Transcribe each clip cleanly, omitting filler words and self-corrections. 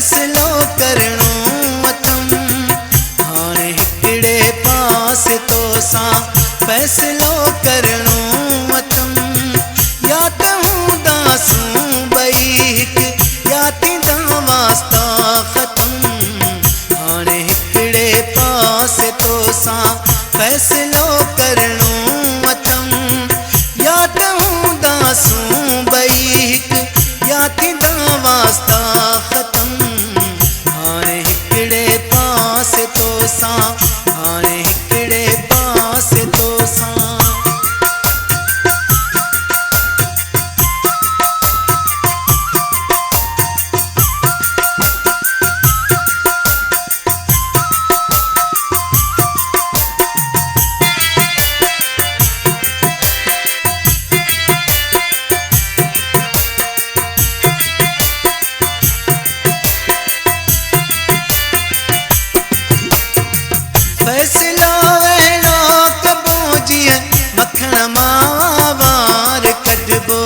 फैसलो करणो अथम। हाणे हिकिड़े पास तो सां फैसलो करणो अथम। या त हूंदासूं ॿई हिकु या थींदा वास्ता ख़तम। हाणे हिकिड़े पास तो सां फैसलो करणो अथम। या त हूंदासूं ॿई हिकु या थींदा वास्ता ख़तम। हाणे हिकिड़े पास तो सां हाणे हिकिड़े पास तो सां। फैसलो अहिड़ो कबो जीअं मखण मां वार कढिबो।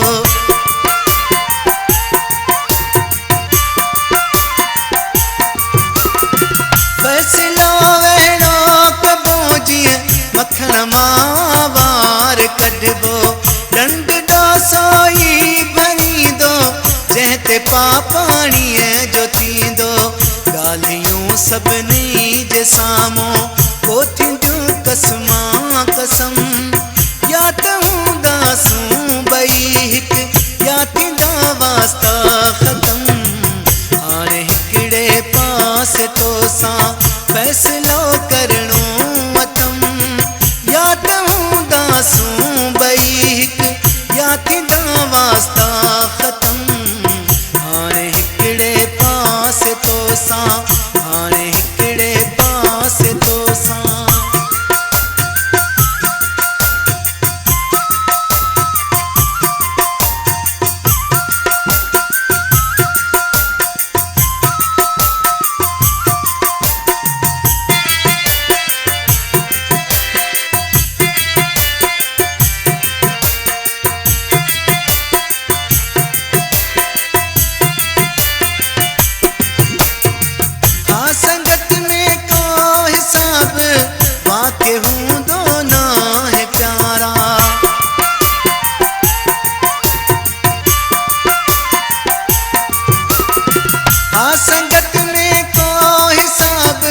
फैसलो अहिड़ो कबो जीअं मखण मां वार कढिबो। ॾंड ॾोसो ई भरींदो जंहिं ते पाणीअ जो थींदो। ॻाल्हियूं सभिनी जे साम्हूं को थींदियूं कसमां कसम। या त हूंदासूं ॿई हिकु या थींदा वास्ता ख़तम। हाणे हिकिड़े पास तो सां फैसलो करणो अथम। या त हूंदासूं ॿई हिकु या थींदा वास्ता ख़तम। हाणे हिकिड़े पास तो सां हाणे हिकिड़े पास तो सां। संगत में को हिसाब वाके हूंदो ना है प्यारा। संगत में को हिसाब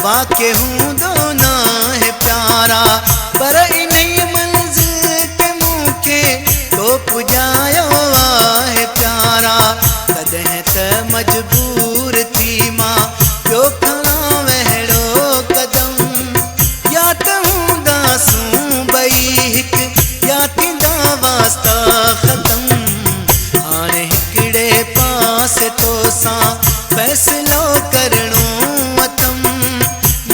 वाके हूंदो ना है प्यारा। पर इन्ही मंज़िल के मूंखे तो पुॼायो आहे प्यारा। कॾहिं त मजबूर थी मां ॿियो खणां वहिड़ो कदम। या त हूंदासूं ॿई हिकु या थींदा वास्ता ख़तम। हाणे हिकिड़े पास तो सां फैसलो करणो अथम।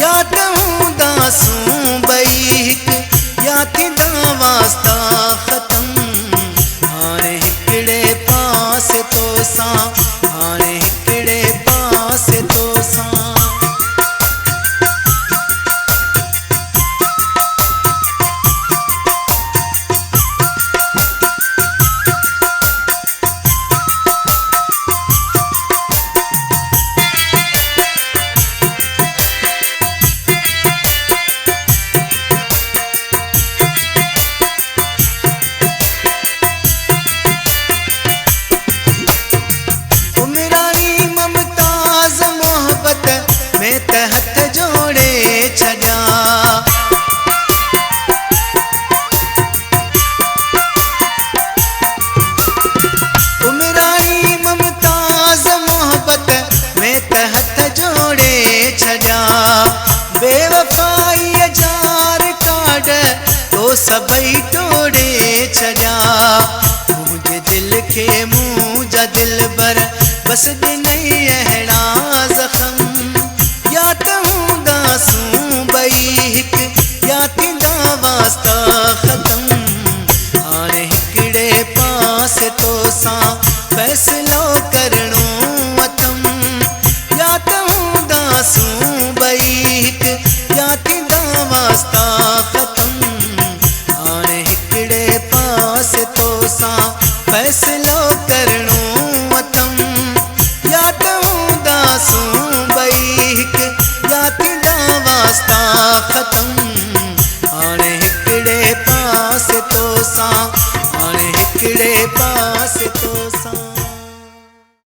या त हूंदासूं ॿई हिकु या थींदा वास्ता ख़तम। हाणे हिकिड़े पास तो सां हाणे हिकिड़े पास तो सां। मैं त हथ जोड़े छॾिया। उमरानी ममताज़ मोहब्बत मैं त हथ जोड़े छॾिया। बेवफ़ाईअ जा रिकॉर्ड तो सभई टोड़े छॾिया। मुंहिंजे दिल खे मुंहिंजा दिलबर बस ॾिनई अहिड़ा ज़ख़म। या त हूंदासूं ॿई हिकु या थींदा वास्ता ख़तम। हाणे हिकिड़े पास तो सां फैसलो करणो अथम। या त हूंदासूं ॿई हिकु या थींदा वास्ता ख़तम। हाणे हिकिड़े पास तो सां फैसलो करणो